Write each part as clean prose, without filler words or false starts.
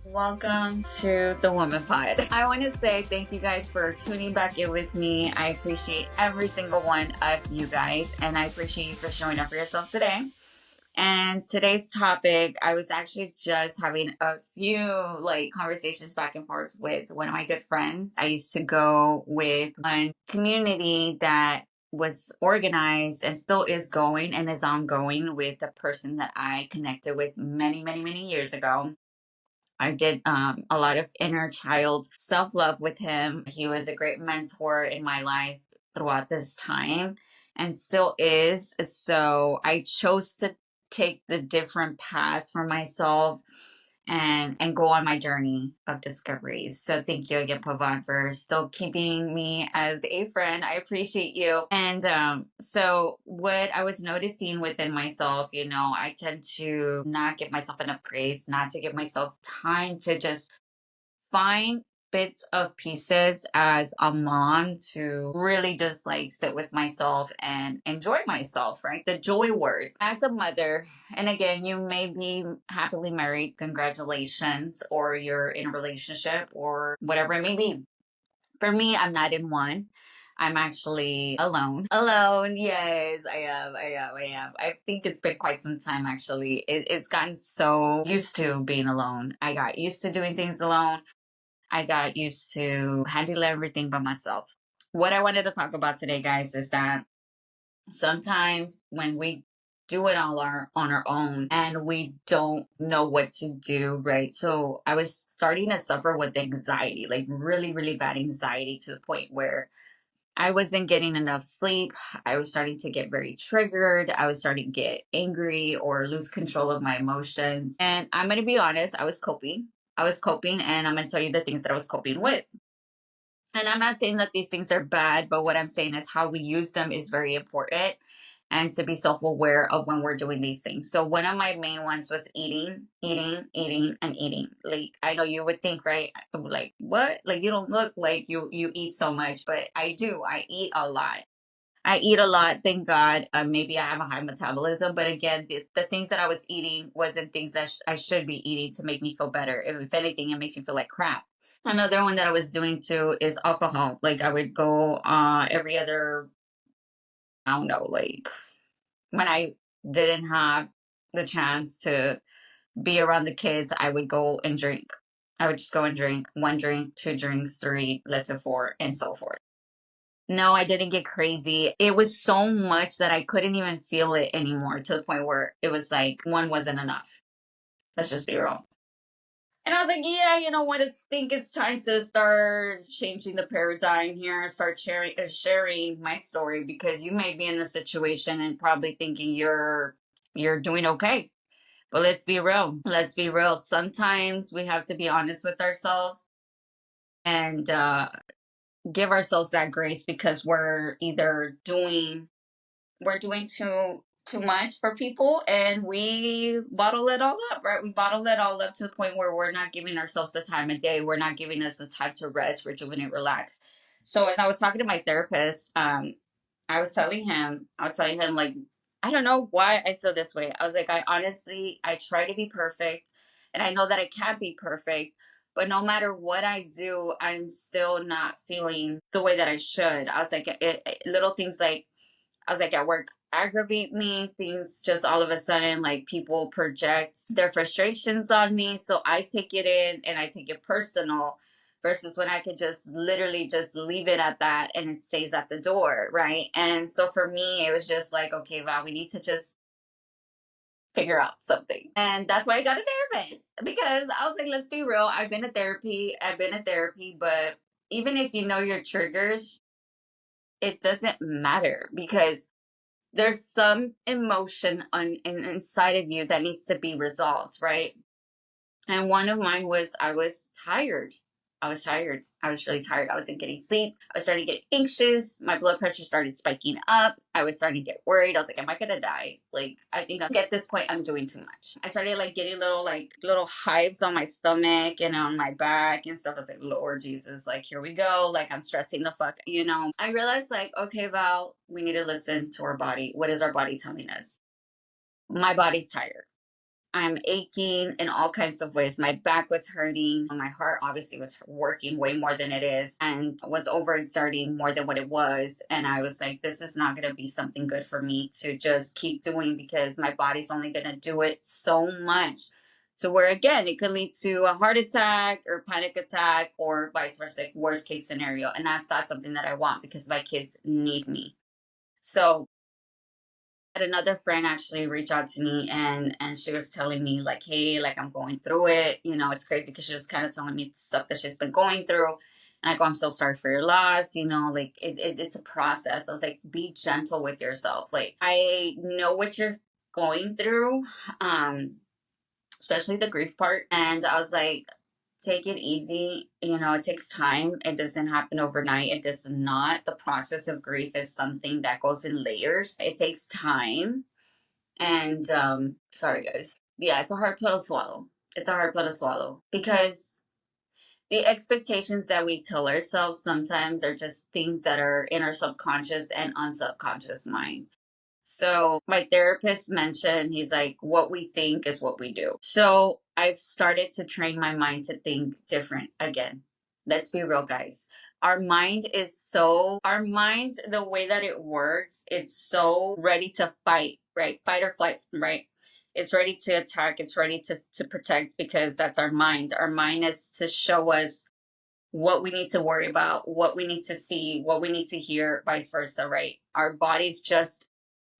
Welcome to the WomanPod. I want to say thank you guys for tuning back in with me. I appreciate every single one of you guys, and I appreciate you for showing up for yourself today. And today's topic, I was actually just having a few conversations back and forth with one of my good friends. I used to go with a community that was organized and still is going and is ongoing with a person that I connected with many, many, many years ago. I did a lot of inner child self love with him. He was a great mentor in my life throughout this time and still is. So I chose to take the different path for myself and go on my journey of discoveries. So thank you again, Pavan, for still keeping me as a friend. I appreciate you. And so what I was noticing within myself, I tend to not give myself enough grace, not to give myself time to just find bits of pieces as a mom to really just sit with myself and enjoy myself, right? The joy word. As a mother, and again, you may be happily married, congratulations, or you're in a relationship or whatever it may be. For me, I'm not in one. I'm actually alone. Alone, yes, I am. I think it's been quite some time actually. It's gotten so used to being alone. I got used to doing things alone. I got used to handling everything by myself. What I wanted to talk about today, guys, is that sometimes when we do it on our own and we don't know what to do, right? So I was starting to suffer with anxiety, like really, really bad anxiety to the point where I wasn't getting enough sleep. I was starting to get very triggered. I was starting to get angry or lose control of my emotions. And I'm going to be honest, I was coping. I was coping, and I'm going to tell you the things that I was coping with. And I'm not saying that these things are bad, but what I'm saying is how we use them is very important and to be self aware of when we're doing these things. So, one of my main ones was eating, eating, eating, and eating. Like, I know you would think, right? Like, what? Like, you don't look like you eat so much, but I do. I eat a lot. I eat a lot, thank God. Maybe I have a high metabolism, but again, the things that I was eating wasn't things that I should be eating to make me feel better. If anything, it makes me feel like crap. Another one that I was doing too is alcohol. Like I would go every other, I don't know, like when I didn't have the chance to be around the kids, I would go and drink. I would just go and drink one drink, two drinks, three, let's say four, and so forth. No, I didn't get crazy. It was so much that I couldn't even feel it anymore to the point where it was like one wasn't enough. Let's just be real. And I was like, yeah, you know what? Think it's time to start changing the paradigm here and start sharing my story because you may be in the situation and probably thinking you're doing okay. But let's be real. Let's be real. Sometimes we have to be honest with ourselves and give ourselves that grace because we're doing too much for people and we bottle it all up, right? We bottle it all up to the point where we're not giving ourselves the time of day. We're not giving us the time to rest, rejuvenate, relax. So as I was talking to my therapist, I was telling him like, I don't know why I feel this way. I was like, I try to be perfect and I know that I can't be perfect, but no matter what I do, I'm still not feeling the way that I should. I was like, little things like, I was like, at work aggravate me. Things just all of a sudden, like people project their frustrations on me. So I take it in and I take it personal versus when I could just literally just leave it at that and it stays at the door. Right. And so for me, it was just like, okay, Val, we need to just figure out something. And that's why I got a therapist because I was like, let's be real. I've been in therapy, but even if you know your triggers, it doesn't matter because there's some emotion inside of you that needs to be resolved, right? And one of mine was I was tired. I was tired. I was really tired. I wasn't getting sleep. I was starting to get anxious. My blood pressure started spiking up. I was starting to get worried. I was like, am I gonna die? Like, I think at this point I'm doing too much. I started getting little hives on my stomach and on my back and stuff. I was like, Lord Jesus, like here we go. Like I'm stressing the fuck. I realized like, okay, Val, we need to listen to our body. What is our body telling us? My body's tired. I'm aching in all kinds of ways. My back was hurting. My heart obviously was working way more than it is and was overexerting more than what it was. And I was like, this is not going to be something good for me to just keep doing, because my body's only going to do it so much. So where again, it could lead to a heart attack or panic attack or vice versa, like worst case scenario. And that's not something that I want, because my kids need me. So had another friend actually reach out to me, and she was telling me like, hey, like I'm going through it, it's crazy, because she was kind of telling me stuff that she's been going through. And I go, I'm so sorry for your loss, like it's a process. I was like, be gentle with yourself. Like, I know what you're going through, especially the grief part. And I was like, take it easy. It takes time. It doesn't happen overnight. It does not. The process of grief is something that goes in layers. It takes time. And sorry guys. Yeah, it's a hard pill to swallow. It's a hard pill to swallow, because the expectations that we tell ourselves sometimes are just things that are in our subconscious and unsubconscious mind. So my therapist mentioned, he's like, what we think is what we do. So I've started to train my mind to think different again. Let's be real, guys. Our mind, the way that it works, it's so ready to fight, right? Fight or flight, right? It's ready to attack. It's ready to protect, because that's our mind. Our mind is to show us what we need to worry about, what we need to see, what we need to hear, vice versa, right? Our body's just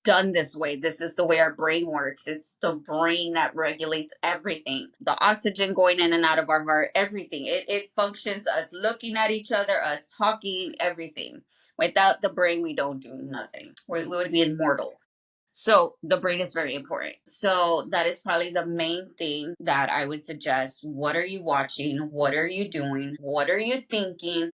done this way. This is the way our brain works. It's the brain that regulates everything. The oxygen going in and out of our heart, everything. It functions, us looking at each other, us talking, everything. Without the brain, we don't do nothing. We would be immortal. So the brain is very important. So that is probably the main thing that I would suggest. What are you watching? What are you doing? What are you thinking?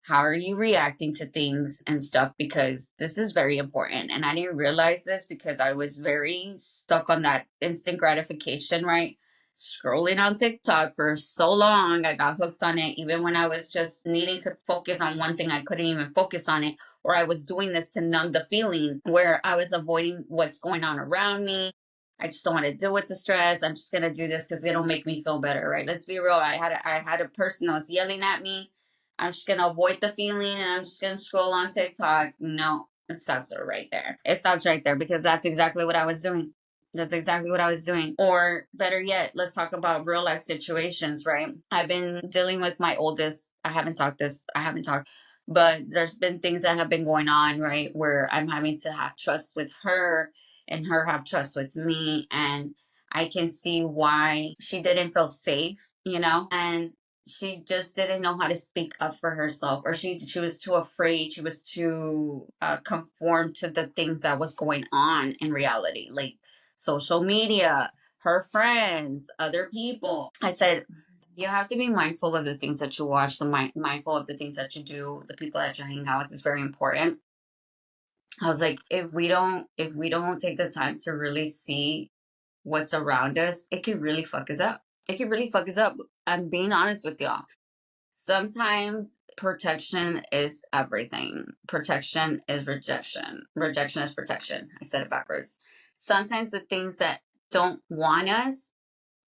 How are you reacting to things and stuff? Because this is very important. And I didn't realize this because I was very stuck on that instant gratification, right? Scrolling on TikTok for so long. I got hooked on it. Even when I was just needing to focus on one thing, I couldn't even focus on it. Or I was doing this to numb the feeling, where I was avoiding what's going on around me. I just don't want to deal with the stress. I'm just gonna do this because it'll make me feel better, right? Let's be real. I had a person that was yelling at me. I'm just gonna avoid the feeling, and I'm just gonna scroll on TikTok. No, it stops right there. It stops right there, because that's exactly what I was doing. That's exactly what I was doing. Or better yet, let's talk about real life situations, right? I've been dealing with my oldest. I haven't talked, but there's been things that have been going on, right? Where I'm having to have trust with her, and her have trust with me. And I can see why she didn't feel safe, and she just didn't know how to speak up for herself, or she was too afraid. She was too conformed to the things that was going on in reality, like social media, her friends, other people. I said, you have to be mindful of the things that you watch, mindful of the things that you do, the people that you hang out with is very important. I was like, if we don't take the time to really see what's around us, it can really fuck us up. It can really fuck us up. I'm being honest with y'all. Sometimes protection is everything. Protection is rejection. Rejection is protection. I said it backwards. Sometimes the things that don't want us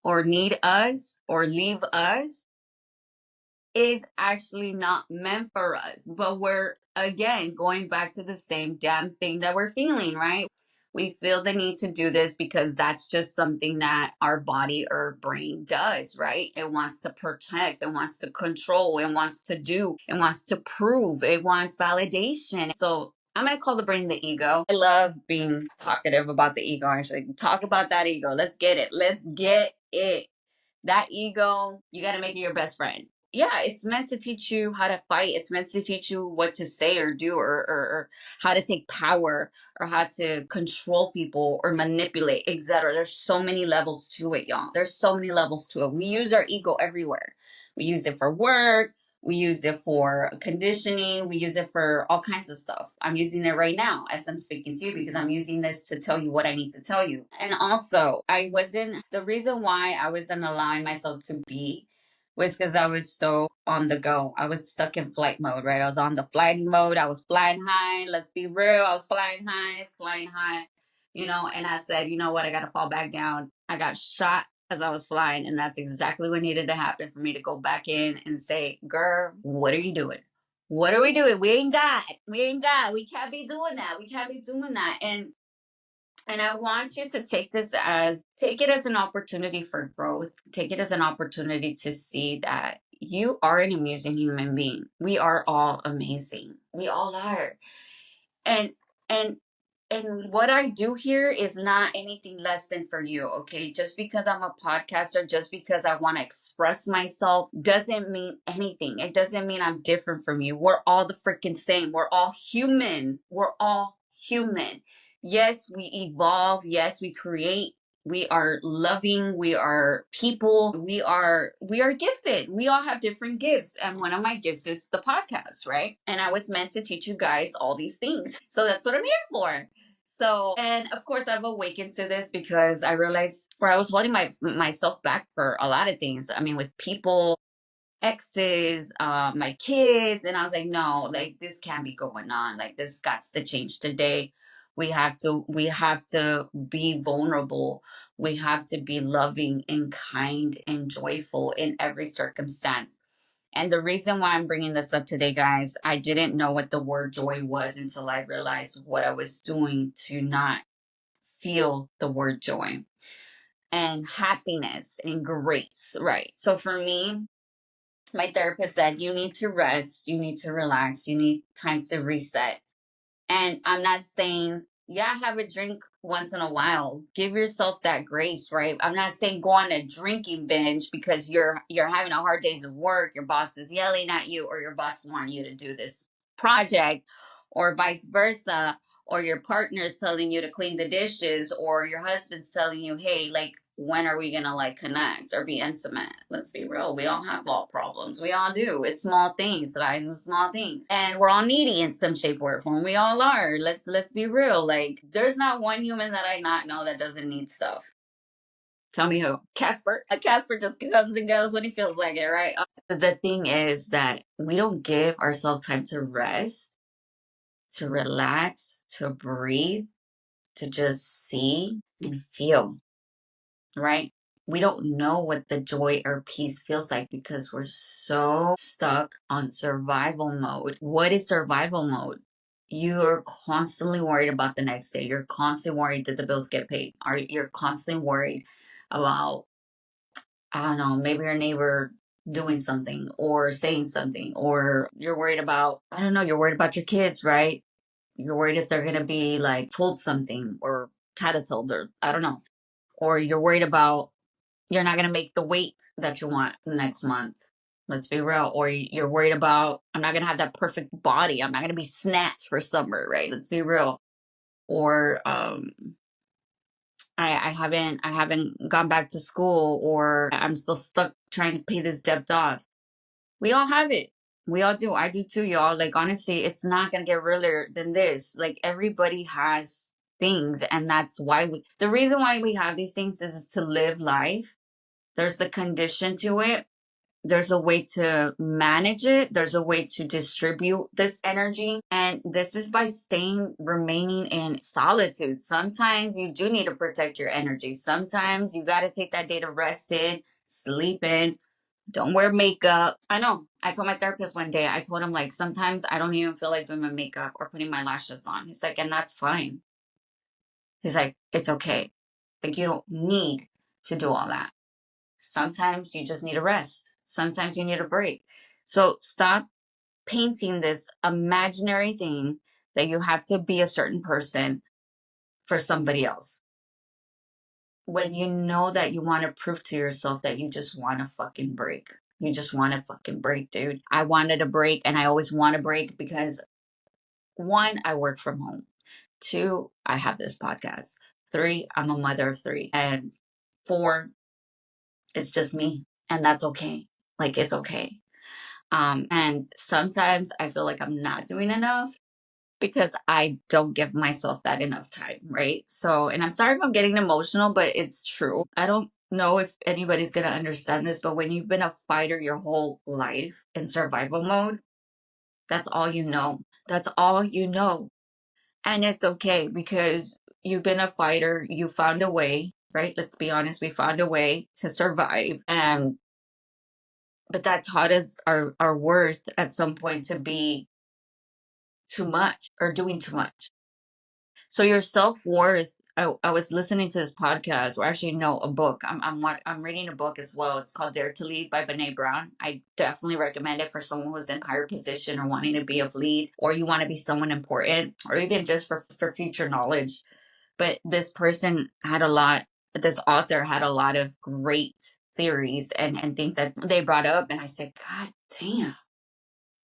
or need us or leave us is actually not meant for us. But we're, again, going back to the same damn thing that we're feeling, right? We feel the need to do this because that's just something that our body or brain does, right? It wants to protect, it wants to control, it wants to do, it wants to prove, it wants validation. So I'm going to call the brain the ego. I love being talkative about the ego, actually. Talk about that ego. Let's get it. Let's get it. That ego, you got to make it your best friend. Yeah, it's meant to teach you how to fight. It's meant to teach you what to say or do, or how to take power, or how to control people or manipulate, etc. There's so many levels to it, y'all. There's so many levels to it. We use our ego everywhere. We use it for work. We use it for conditioning. We use it for all kinds of stuff. I'm using it right now as I'm speaking to you, because I'm using this to tell you what I need to tell you. And also, the reason why I wasn't allowing myself to be was because I was so on the go. I was stuck in flight mode, right? I was on the flighting mode. I was flying high. Let's be real. I was flying high, and I said, you know what? I got to fall back down. I got shot as I was flying, and that's exactly what needed to happen for me to go back in and say, girl, what are you doing? What are we doing? We ain't God. We ain't God. We can't be doing that. We can't be doing that. And I want you to take it as an opportunity for growth. Take it as an opportunity to see that you are an amazing human being. We are all amazing. We all are. And and and what I do here is not anything less than for you, okay? Just because I'm a podcaster, just because I want to express myself doesn't mean anything. It doesn't mean I'm different from you. We're all the freaking same. We're all human. We're all human. Yes, we evolve. Yes, we create. We are loving. We are people. We are gifted. We all have different gifts, and one of my gifts is the podcast, right? And I was meant to teach you guys all these things, so that's what I'm here for. So, and of course, I've awakened to this because I realized where I was holding myself back for a lot of things. I mean, with people, exes, my kids, and I was like, no, like this can't be going on. Like this got to change today. We have to be vulnerable. We have to be loving and kind and joyful in every circumstance. And the reason why I'm bringing this up today, guys, I didn't know what the word joy was until I realized what I was doing to not feel the word joy and happiness and grace, right? So for me, my therapist said, you need to rest, you need to relax, you need time to reset. And I'm not saying, yeah, have a drink once in a while. Give yourself that grace, right? I'm not saying go on a drinking binge because you're having a hard days of work, your boss is yelling at you, or your boss wants you to do this project, or vice versa, or your partner's telling you to clean the dishes, or your husband's telling you, hey, like when are we gonna like connect or be intimate? Let's be real. We all have all problems. We all do. It's small things, guys. It's small things. And we're all needy in some shape or form. We all are. Let's be real. Like there's not one human that I not know that doesn't need stuff. Tell me who. Casper. Casper just comes and goes when he feels like it, right? The thing is that we don't give ourselves time to rest, to relax, to breathe, to just see and feel, right? We don't know what the joy or peace feels like because we're so stuck on survival mode. What is survival mode? You're constantly worried about the next day. You're constantly worried that the bills get paid. You're constantly worried about, I don't know, maybe your neighbor doing something or saying something, or you're worried about, I don't know, you're worried about your kids, right? You're worried if they're going to be like told something or tattletale, or I don't know. Or you're worried about you're not going to make the weight that you want next month. Let's be real. Or you're worried about, I'm not going to have that perfect body. I'm not going to be snatched for summer, right? Let's be real. Or I haven't gone back to school, or I'm still stuck trying to pay this debt off. We all have it. We all do. I do too, y'all. Like honestly, it's not gonna get realer than this. Like everybody has things, and that's why the reason why we have these things is to live life. There's the condition to it. There's a way to manage it. There's a way to distribute this energy. And this is by remaining in solitude. Sometimes you do need to protect your energy. Sometimes you got to take that day to rest in, sleep in, don't wear makeup. I know. I told my therapist one day, I told him, like, sometimes I don't even feel like doing my makeup or putting my lashes on. He's like, and that's fine. He's like, it's okay. Like, you don't need to do all that. Sometimes you just need a rest. Sometimes you need a break. So stop painting this imaginary thing that you have to be a certain person for somebody else. When you know that you want to prove to yourself that you just want to fucking break. You just want to fucking break, dude. I wanted a break, and I always want to break because one, I work from home. Two, I have this podcast. Three, I'm a mother of three. And four, it's just me. And that's okay. Like it's okay. And sometimes I feel like I'm not doing enough because I don't give myself that enough time, right? So, and I'm sorry if I'm getting emotional, but it's true. I don't know if anybody's going to understand this, but when you've been a fighter your whole life in survival mode, that's all you know. That's all you know. And it's okay because you've been a fighter, you found a way, right? Let's be honest, we found a way to survive. And but that taught us our worth at some point to be too much or doing too much. So your self-worth, I was listening to this podcast, or actually no, a book. I'm reading a book as well. It's called Dare to Lead by Brene Brown. I definitely recommend it for someone who's in higher position or wanting to be of lead, or you want to be someone important, or even just for future knowledge. But this author had a lot of great theories and things that they brought up. And I said, God damn,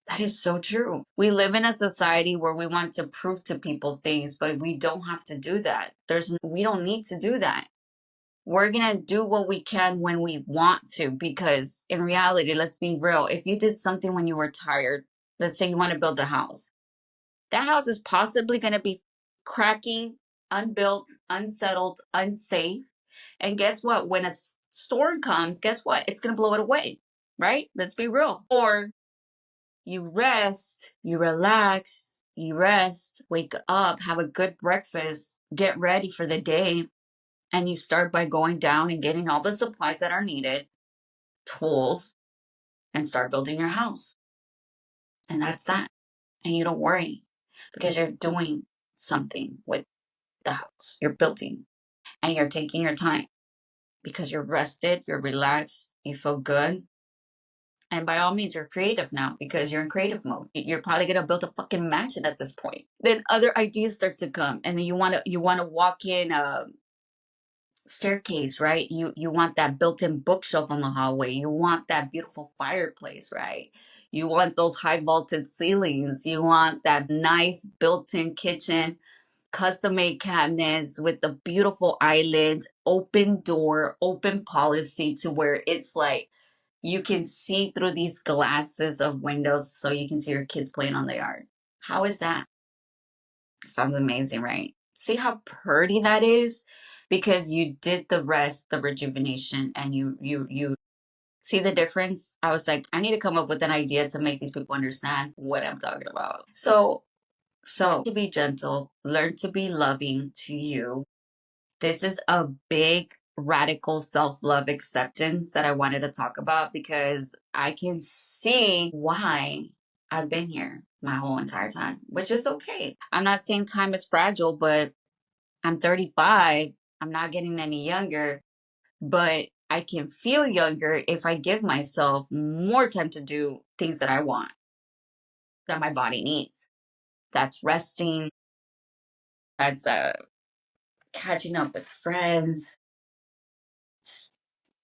that is so true. We live in a society where we want to prove to people things, but we don't have to do that. We don't need to do that. We're going to do what we can when we want to, because in reality, let's be real. If you did something when you were tired, let's say you want to build a house, that house is possibly going to be cracky, unbuilt, unsettled, unsafe. And guess what? When a storm comes, guess what? It's going to blow it away, right? Let's be real. Or you rest, you relax, you rest, wake up, have a good breakfast, get ready for the day, and you start by going down and getting all the supplies that are needed, tools, and start building your house. And that's that. And you don't worry because you're doing something with the house. You're building and you're taking your time because you're rested, you're relaxed, you feel good. And by all means, you're creative now because you're in creative mode. You're probably gonna build a fucking mansion at this point. Then other ideas start to come, and then you wanna walk in a staircase, right? You want that built-in bookshelf on the hallway. You want that beautiful fireplace, right? You want those high vaulted ceilings. You want that nice built-in kitchen, custom made cabinets with the beautiful islands, open door, open policy to where it's like you can see through these glasses of windows so you can see your kids playing on the yard. How is that? Sounds amazing, right? See how pretty that is? Because you did the rest, the rejuvenation, and you see the difference? I was like, I need to come up with an idea to make these people understand what I'm talking about. So to be gentle, learn to be loving to you. This is a big radical self-love acceptance that I wanted to talk about because I can see why I've been here my whole entire time, which is okay. I'm not saying time is fragile, but I'm 35. I'm not getting any younger, but I can feel younger if I give myself more time to do things that I want, that my body needs. That's resting, that's catching up with friends,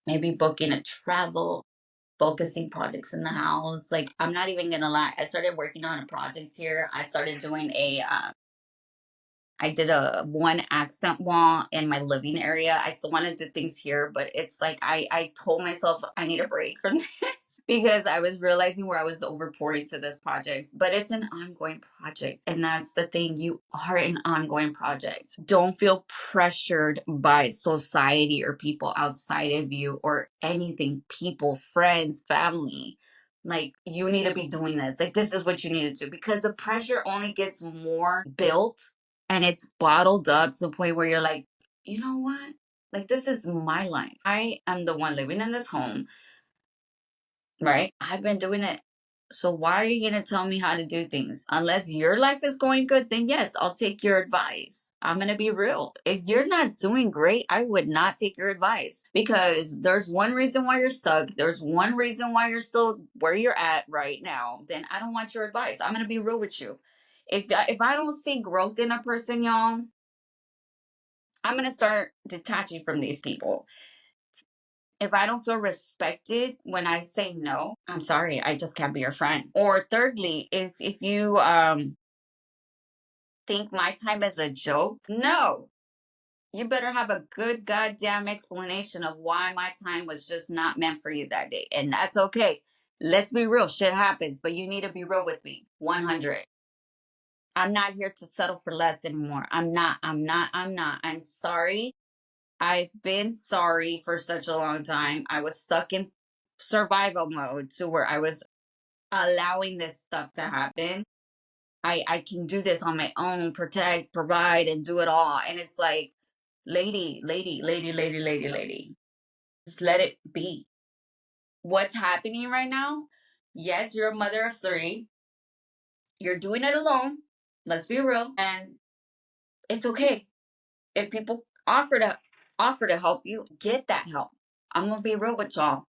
maybe booking a travel, focusing projects in the house. Like, I'm not even gonna lie, I started working on a project here. I started doing I did a one accent wall in my living area. I still want to do things here, but it's like I told myself I need a break from this because I was realizing where I was overpouring to this project. But it's an ongoing project, and that's the thing. You are an ongoing project. Don't feel pressured by society or people outside of you or anything. People, friends, family. Like, you need to be doing this. Like, this is what you need to do because the pressure only gets more built and it's bottled up to the point where you're like, you know what? Like, this is my life. I am the one living in this home, right? I've been doing it. So why are you going to tell me how to do things? Unless your life is going good, then yes, I'll take your advice. I'm going to be real. If you're not doing great, I would not take your advice because there's one reason why you're stuck. There's one reason why you're still where you're at right now. Then I don't want your advice. I'm going to be real with you. If I don't see growth in a person, y'all, I'm going to start detaching from these people. If I don't feel respected when I say no, I'm sorry, I just can't be your friend. Or thirdly, if you think my time is a joke, no. You better have a good goddamn explanation of why my time was just not meant for you that day. And that's okay. Let's be real, shit happens, but you need to be real with me. 100. I'm not here to settle for less anymore. I'm not. I'm sorry. I've been sorry for such a long time. I was stuck in survival mode to where I was allowing this stuff to happen. I can do this on my own, protect, provide, and do it all. And it's like, lady. Just let it be. What's happening right now? Yes, you're a mother of three. You're doing it alone. Let's be real. And it's okay. If people offer to help you, get that help. I'm gonna be real with y'all.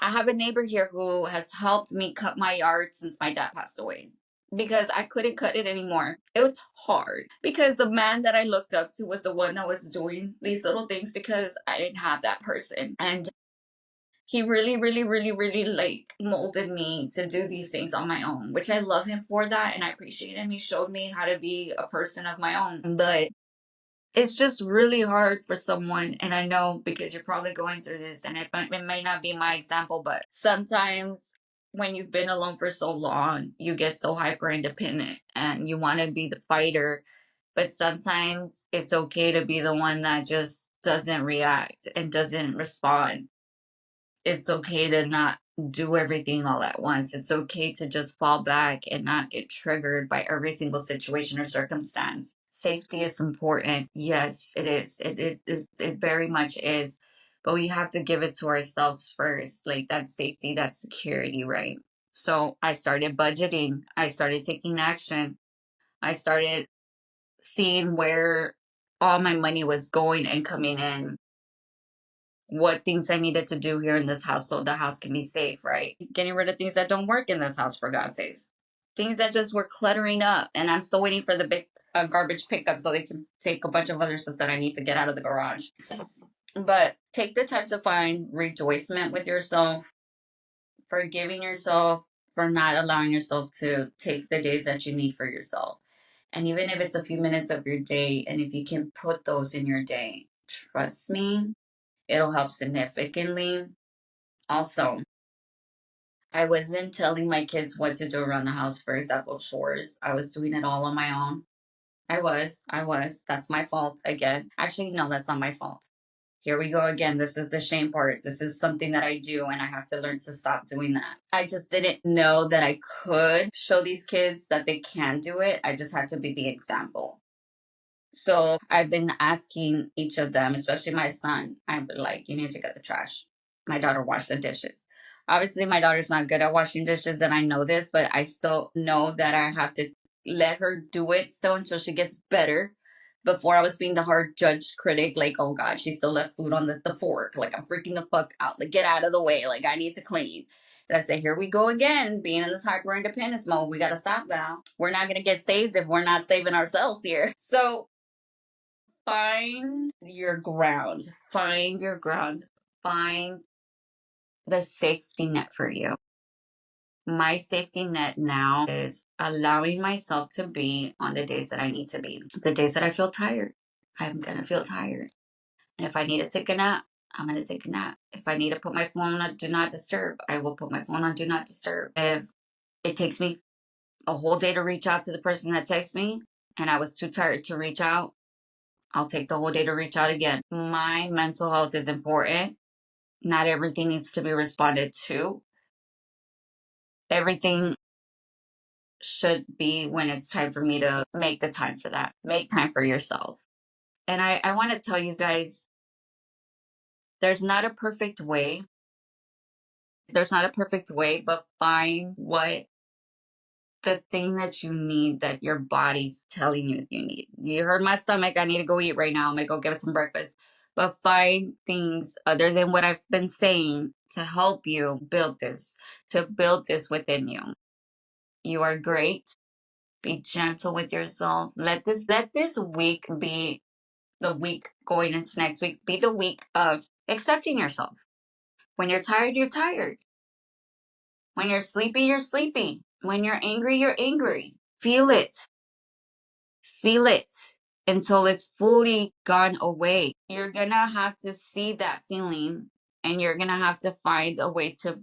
I have a neighbor here who has helped me cut my yard since my dad passed away because I couldn't cut it anymore. It was hard because the man that I looked up to was the one that was doing these little things because I didn't have that person. And he really like molded me to do these things on my own, which I love him for that and I appreciate him. He showed me how to be a person of my own. But it's just really hard for someone, and I know because you're probably going through this, and it may not be my example, but sometimes when you've been alone for so long, you get so hyper independent and you want to be the fighter, but sometimes it's okay to be the one that just doesn't react and doesn't respond. It's okay to not do everything all at once. It's okay to just fall back and not get triggered by every single situation or circumstance. Safety is important. Yes, it is. It very much is. But we have to give it to ourselves first. Like that safety, that security, right? So I started budgeting. I started taking action. I started seeing where all my money was going and coming in, what things I needed to do here in this house so the house can be safe, right? Getting rid of things that don't work in this house, for God's sakes. Things that just were cluttering up. And I'm still waiting for the big garbage pickup so they can take a bunch of other stuff that I need to get out of the garage. But take the time to find rejoicement with yourself, forgiving yourself for not allowing yourself to take the days that you need for yourself. And even if it's a few minutes of your day, and if you can put those in your day, trust me, it'll help significantly. Also, I wasn't telling my kids what to do around the house, for example, chores. I was doing it all on my own. I was. That's my fault again. Actually, no, that's not my fault. Here we go again. This is the shame part. This is something that I do, and I have to learn to stop doing that. I just didn't know that I could show these kids that they can do it. I just had to be the example. So I've been asking each of them, especially my son, I've been like, you need to get the trash. My daughter wash the dishes. Obviously, my daughter's not good at washing dishes, and I know this, but I still know that I have to let her do it still until she gets better. Before I was being the hard judge critic, like, oh God, she still left food on the fork. Like, I'm freaking the fuck out. Like, get out of the way. Like, I need to clean. And I say, here we go again, being in this hyper independence mode. We got to stop now. We're not going to get saved if we're not saving ourselves here. So find your ground. Find your ground. Find the safety net for you. My safety net now is allowing myself to be on the days that I need to be. The days that I feel tired, I'm going to feel tired. And if I need to take a nap, I'm going to take a nap. If I need to put my phone on do not disturb, I will put my phone on do not disturb. If it takes me a whole day to reach out to the person that texts me and I was too tired to reach out, I'll take the whole day to reach out again. My mental health is important. Not everything needs to be responded to. Everything should be when it's time for me to make the time for that. Make time for yourself. And I want to tell you guys, there's not a perfect way. There's not a perfect way, but find what the thing that you need, that your body's telling you you need. You heard my stomach, I need to go eat right now. I'm gonna go get some breakfast. But find things other than what I've been saying to help you build this, to build this within you. You are great. Be gentle with yourself. Let this week be the week going into next week. Be the week of accepting yourself. When you're tired, you're tired. When you're sleepy, you're sleepy. When you're angry, you're angry. Feel it. Feel it until it's fully gone away. You're gonna have to see that feeling and you're gonna have to find a way to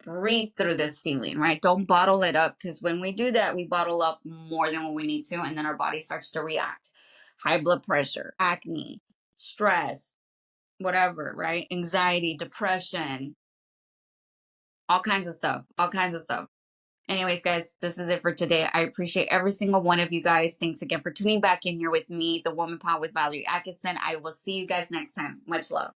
breathe through this feeling, right? Don't bottle it up, because when we do that, we bottle up more than what we need to, and then our body starts to react. High blood pressure, acne, stress, whatever, right? Anxiety, depression, all kinds of stuff, all kinds of stuff. Anyways, guys, this is it for today. I appreciate every single one of you guys. Thanks again for tuning back in here with me, the Woman Pod with Valerie Atkinson. I will see you guys next time. Much love.